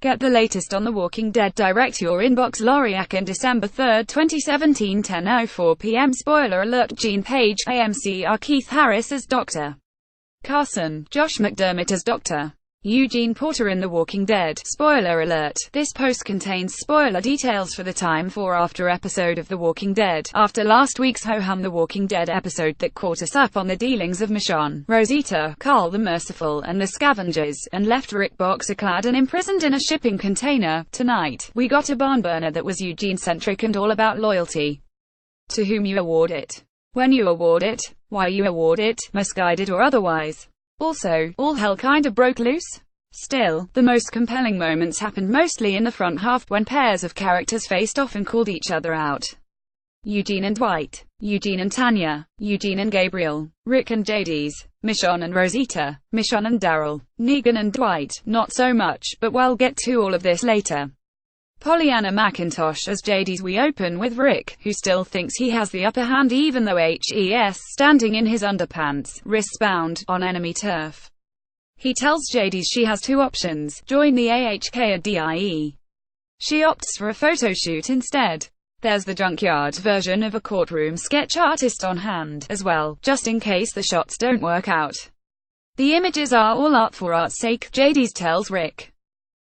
Get the latest on The Walking Dead direct your inbox. Laurie Akin, December 3, 2017, 10:04 p.m. Spoiler alert: Gene Page, AMCR. Keith Harris as Dr. Carson, Josh McDermott as Dr. Eugene Porter in The Walking Dead. Spoiler alert. This post contains spoiler details for the time before after episode of The Walking Dead. After last week's ho-hum The Walking Dead episode that caught us up on the dealings of Michonne, Rosita, Carl the Merciful, and the Scavengers, and left Rick boxer-clad and imprisoned in a shipping container, tonight, we got a barn-burner that was Eugene-centric and all about loyalty. To whom you award it, when you award it, why you award it, misguided or otherwise. Also, all hell kinda broke loose? Still, the most compelling moments happened mostly in the front half, when pairs of characters faced off and called each other out. Eugene and Dwight, Eugene and Tanya, Eugene and Gabriel, Rick and JD's, Michonne and Rosita, Michonne and Daryl, Negan and Dwight, not so much, but we'll get to all of this later. Pollyanna McIntosh as JD's. We open with Rick, who still thinks he has the upper hand even though he's standing in his underpants, wrists bound, on enemy turf. He tells JD's she has two options: join the AHK or DIE. She opts for a photo shoot instead. There's the junkyard version of a courtroom sketch artist on hand, as well, just in case the shots don't work out. The images are all art for art's sake, JD's tells Rick.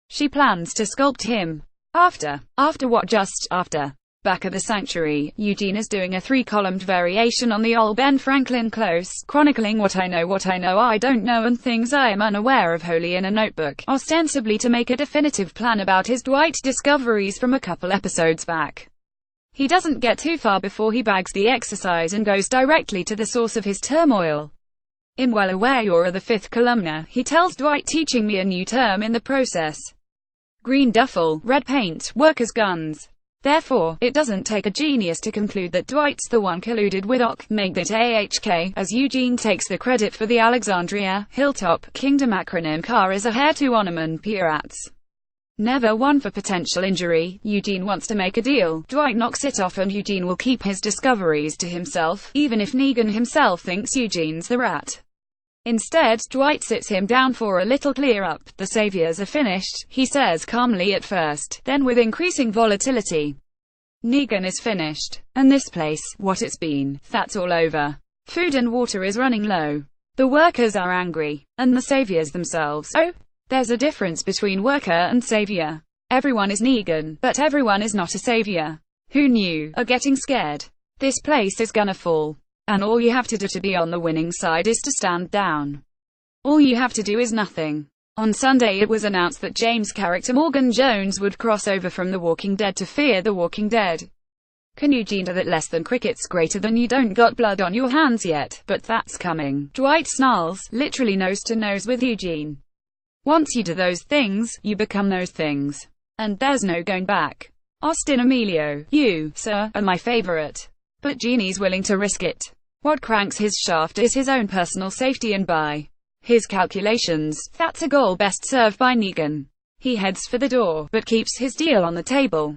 She plans to sculpt him. After what? Just after. Back at the sanctuary, Eugene is doing a 3-columned variation on the old Ben Franklin close, chronicling what I know I don't know and things I am unaware of, wholly in a notebook, ostensibly to make a definitive plan about his Dwight discoveries from a couple episodes back. He doesn't get too far before he bags the exercise and goes directly to the source of his turmoil. I'm well aware you're the 5th columnar, he tells Dwight, teaching me a new term in the process. Green duffel, red paint, workers' guns. Therefore, it doesn't take a genius to conclude that Dwight's the one colluded with make that AHK, as Eugene takes the credit for the Alexandria, Hilltop, Kingdom acronym. Car is a heir to Onaman Pirates. Never one for potential injury. Eugene wants to make a deal. Dwight knocks it off and Eugene will keep his discoveries to himself, even if Negan himself thinks Eugene's the rat. Instead, Dwight sits him down for a little clear-up. The saviors are finished, he says calmly at first, then with increasing volatility. Negan is finished. And this place, what it's been, that's all over. Food and water is running low. The workers are angry. And the saviors themselves. Oh, there's a difference between worker and savior. Everyone is Negan, but everyone is not a savior. Who knew? Are getting scared. This place is gonna fall. And all you have to do to be on the winning side is to stand down. All you have to do is nothing. On Sunday it was announced that James' character Morgan Jones would cross over from The Walking Dead to Fear the Walking Dead. Can Eugene do that? Less than crickets greater than you don't got blood on your hands yet, but that's coming. Dwight snarls, literally nose to nose with Eugene. Once you do those things, you become those things. And there's no going back. Austin Emilio, you, sir, are my favorite. But Genie's willing to risk it. What cranks his shaft is his own personal safety, and by his calculations, that's a goal best served by Negan. He heads for the door, but keeps his deal on the table.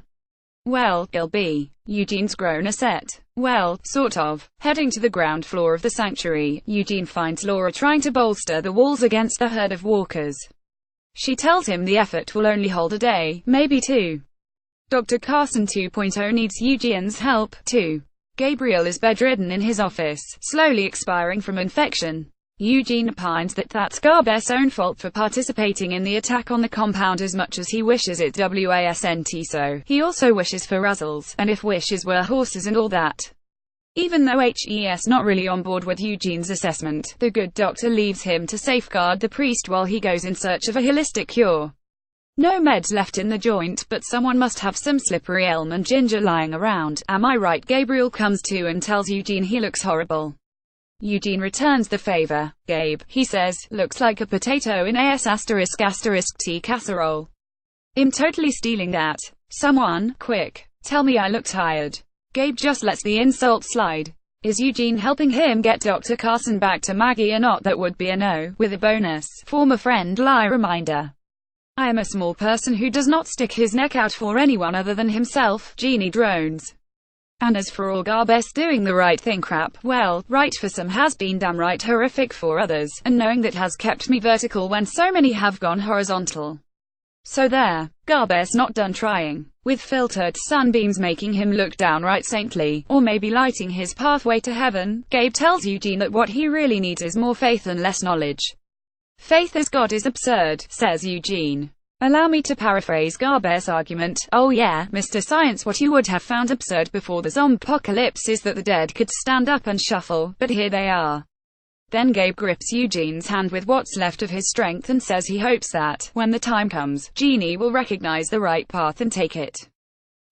Well, it'll be. Eugene's grown a set. Well, sort of. Heading to the ground floor of the sanctuary, Eugene finds Laura trying to bolster the walls against the herd of walkers. She tells him the effort will only hold a day, maybe 2. Dr. Carson 2.0 needs Eugene's help, too. Gabriel is bedridden in his office, slowly expiring from infection. Eugene opines that that's Garbe's own fault for participating in the attack on the compound as much as he wishes it wasn't so. He also wishes for Ruzzles, and if wishes were horses and all that. Even though he's not really on board with Eugene's assessment, the good doctor leaves him to safeguard the priest while he goes in search of a holistic cure. No meds left in the joint, but someone must have some slippery elm and ginger lying around. Am I right? Gabriel comes to and tells Eugene he looks horrible. Eugene returns the favor. Gabe, he says, looks like a potato in ***T casserole. I'm totally stealing that. Someone, quick, tell me I look tired. Gabe just lets the insult slide. Is Eugene helping him get Dr. Carson back to Maggie or not? That would be a no, with a bonus, former friend lie reminder. I am a small person who does not stick his neck out for anyone other than himself, Genie drones. And as for all Garbe's doing the right thing crap, well, right for some has been damn right horrific for others, and knowing that has kept me vertical when so many have gone horizontal. So there, Garber's not done trying. With filtered sunbeams making him look downright saintly, or maybe lighting his pathway to heaven, Gabe tells Eugene that what he really needs is more faith and less knowledge. Faith as God is absurd, says Eugene. Allow me to paraphrase Garber's argument. Oh yeah, Mr. Science, what you would have found absurd before the zombie-apocalypse is that the dead could stand up and shuffle, but here they are. Then Gabe grips Eugene's hand with what's left of his strength and says he hopes that, when the time comes, Genie will recognize the right path and take it.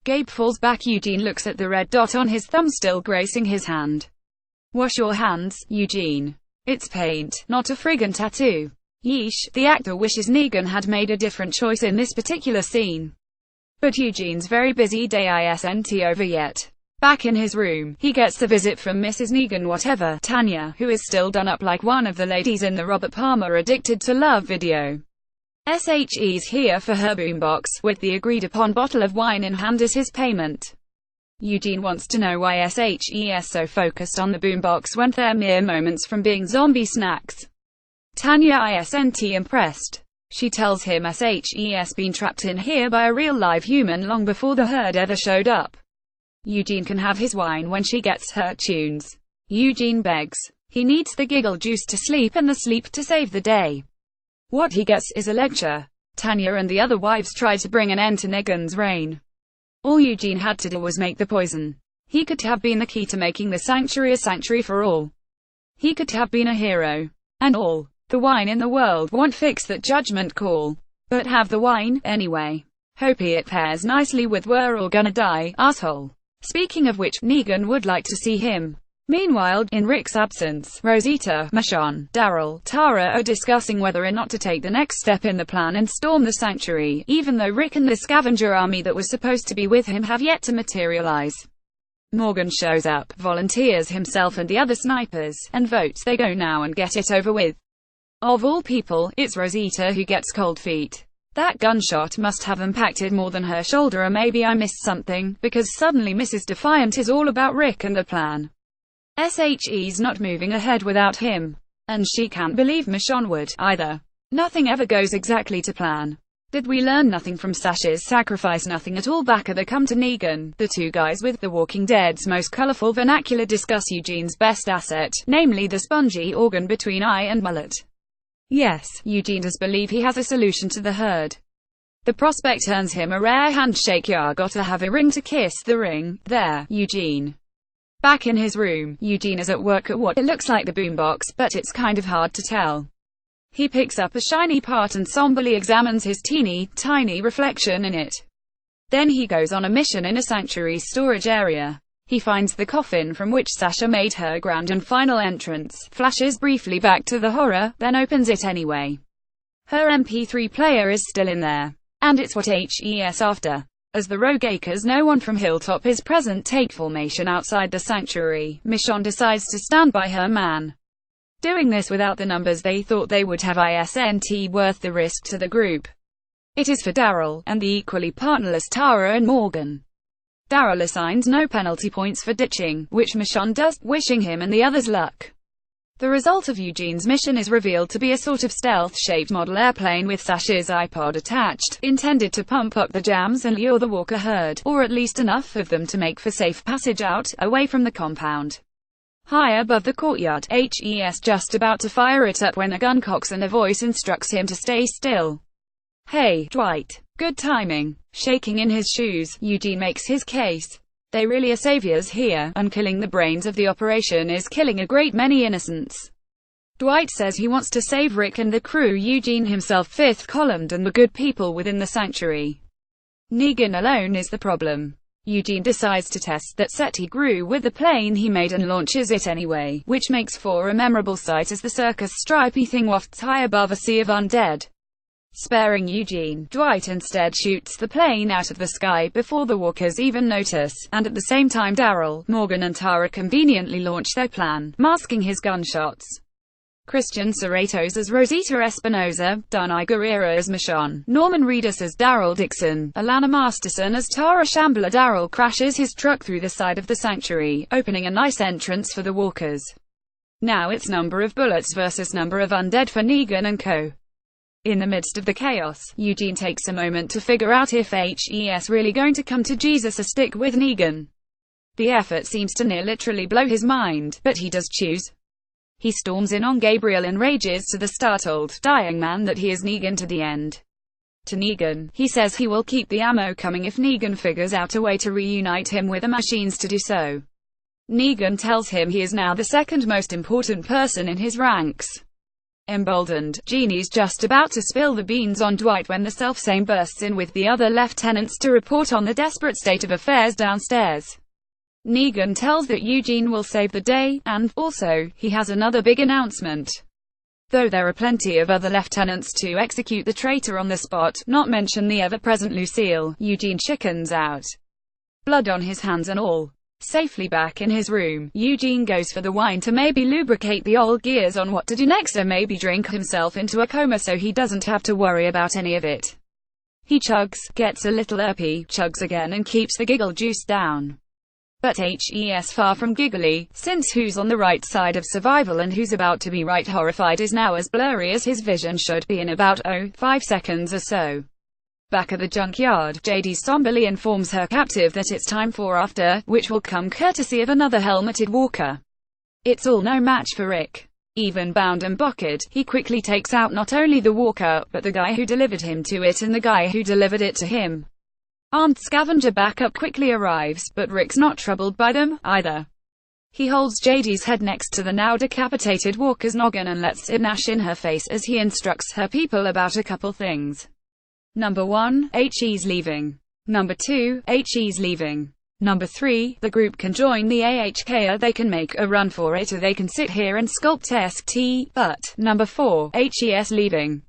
Gabe falls back. Eugene looks at the red dot on his thumb still gracing his hand. Wash your hands, Eugene. It's paint, not a friggin' tattoo. Yeesh, the actor wishes Negan had made a different choice in this particular scene. But Eugene's very busy day isn't over yet. Back in his room, he gets the visit from Mrs. Negan whatever, Tanya, who is still done up like one of the ladies in the Robert Palmer Addicted to Love video. SHE's here for her boombox, with the agreed-upon bottle of wine in hand as his payment. Eugene wants to know why SHE's so focused on the boombox when they're mere moments from being zombie snacks. Tanya isn't impressed. She tells him SHE's been trapped in here by a real live human long before the herd ever showed up. Eugene can have his wine when she gets her tunes. Eugene begs. He needs the giggle juice to sleep and the sleep to save the day. What he gets is a lecture. Tanya and the other wives try to bring an end to Negan's reign. All Eugene had to do was make the poison. He could have been the key to making the sanctuary a sanctuary for all. He could have been a hero. And all the wine in the world won't fix that judgment call. But have the wine, anyway. Hope it pairs nicely with We're All Gonna Die, asshole. Speaking of which, Negan would like to see him. Meanwhile, in Rick's absence, Rosita, Michonne, Daryl, Tara are discussing whether or not to take the next step in the plan and storm the sanctuary, even though Rick and the scavenger army that was supposed to be with him have yet to materialize. Morgan shows up, volunteers himself and the other snipers, and votes they go now and get it over with. Of all people, it's Rosita who gets cold feet. That gunshot must have impacted more than her shoulder, or maybe I missed something, because suddenly Mrs. Defiant is all about Rick and the plan. SHE's not moving ahead without him. And she can't believe Michonne would, either. Nothing ever goes exactly to plan. Did we learn nothing from Sash's sacrifice? Nothing at all. Back at the Come to Negan, the two guys with The Walking Dead's most colorful vernacular discuss Eugene's best asset, namely the spongy organ between eye and mullet. Yes, Eugene does believe he has a solution to the herd. The prospect earns him a rare handshake. Ya gotta have a ring to kiss the ring. There, Eugene. Back in his room, Eugene is at work at what it looks like the boombox, but it's kind of hard to tell. He picks up a shiny part and somberly examines his teeny, tiny reflection in it. Then he goes on a mission in a sanctuary storage area. He finds the coffin from which Sasha made her grand and final entrance, flashes briefly back to the horror, then opens it anyway. Her MP3 player is still in there. And it's what HE's after. As the rogue acres no one from Hilltop is present take formation outside the sanctuary, Michonne decides to stand by her man. Doing this without the numbers they thought they would have isn't worth the risk to the group. It is for Daryl, and the equally partnerless Tara and Morgan. Daryl assigns no penalty points for ditching, which Michonne does, wishing him and the others luck. The result of Eugene's mission is revealed to be a sort of stealth-shaped model airplane with Sash's iPod attached, intended to pump up the jams and lure the walker herd, or at least enough of them to make for safe passage out, away from the compound. High above the courtyard, HE's just about to fire it up when a gun cocks and a voice instructs him to stay still. Hey, Dwight. Good timing. Shaking in his shoes, Eugene makes his case. They really are saviors here, and killing the brains of the operation is killing a great many innocents. Dwight says he wants to save Rick and the crew. Eugene himself fifth-columned and the good people within the sanctuary. Negan alone is the problem. Eugene decides to test that set he grew with the plane he made and launches it anyway, which makes for a memorable sight as the circus stripy thing wafts high above a sea of undead. Sparing Eugene, Dwight instead shoots the plane out of the sky before the walkers even notice, and at the same time Daryl, Morgan and Tara conveniently launch their plan, masking his gunshots. Christian Serratos as Rosita Espinosa, Danai Gurira as Michonne, Norman Reedus as Daryl Dixon, Alana Masterson as Tara Shambler. Daryl crashes his truck through the side of the sanctuary, opening a nice entrance for the walkers. Now it's number of bullets versus number of undead for Negan and co. In the midst of the chaos, Eugene takes a moment to figure out if he's really going to come to Jesus or stick with Negan. The effort seems to near literally blow his mind, but he does choose. He storms in on Gabriel and rages to the startled, dying man that he is Negan to the end. To Negan, he says he will keep the ammo coming if Negan figures out a way to reunite him with the machines to do so. Negan tells him he is now the second most important person in his ranks. Emboldened, Jeannie's just about to spill the beans on Dwight when the selfsame bursts in with the other lieutenants to report on the desperate state of affairs downstairs. Negan tells that Eugene will save the day, and, also, he has another big announcement. Though there are plenty of other lieutenants to execute the traitor on the spot, not mention the ever-present Lucille, Eugene chickens out. Blood on his hands and all. Safely back in his room, Eugene goes for the wine to maybe lubricate the old gears on what to do next, or maybe drink himself into a coma so he doesn't have to worry about any of it. He chugs, gets a little irpy, chugs again and keeps the giggle juice down. But he's far from giggly, since who's on the right side of survival and who's about to be right horrified is now as blurry as his vision should be in about 5 seconds or so. Back at the junkyard, JD somberly informs her captive that it's time for after, which will come courtesy of another helmeted walker. It's all no match for Rick. Even bound and bucketed, he quickly takes out not only the walker, but the guy who delivered him to it and the guy who delivered it to him. Armed scavenger backup quickly arrives, but Rick's not troubled by them, either. He holds JD's head next to the now decapitated walker's noggin and lets it gnash in her face as he instructs her people about a couple things. Number 1, he's leaving. Number 2, he's leaving. Number 3, the group can join the AHK or they can make a run for it or they can sit here and sculpt ST, but, number 4, he's leaving.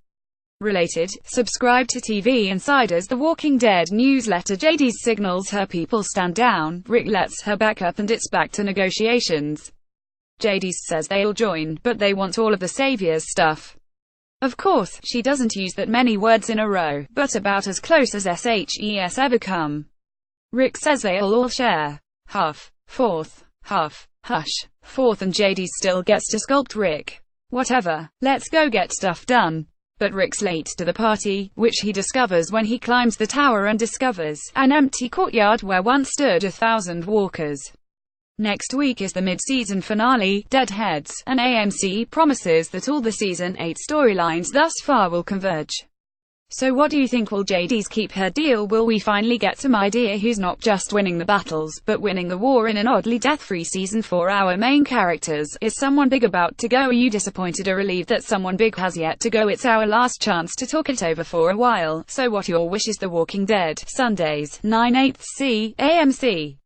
Related, subscribe to TV Insider's The Walking Dead newsletter. JD signals her people stand down, Rick lets her back up and it's back to negotiations. JD says they'll join, but they want all of the Savior's stuff. Of course, she doesn't use that many words in a row, but about as close as SHES ever come. Rick says they'll all share. Half. Fourth. Half. Hush. Fourth, and JD still gets to sculpt Rick. Whatever. Let's go get stuff done. But Rick's late to the party, which he discovers when he climbs the tower and discovers an empty courtyard where once stood 1,000 walkers. Next week is the mid-season finale, Deadheads, and AMC promises that all the Season 8 storylines thus far will converge. So what do you think? Will JD's keep her deal? Will we finally get some idea who's not just winning the battles, but winning the war in an oddly death-free season for our main characters? Is someone big about to go? Are you disappointed or relieved that someone big has yet to go? It's our last chance to talk it over for a while. So what your wish is? The Walking Dead, Sundays, 9/8 AMC.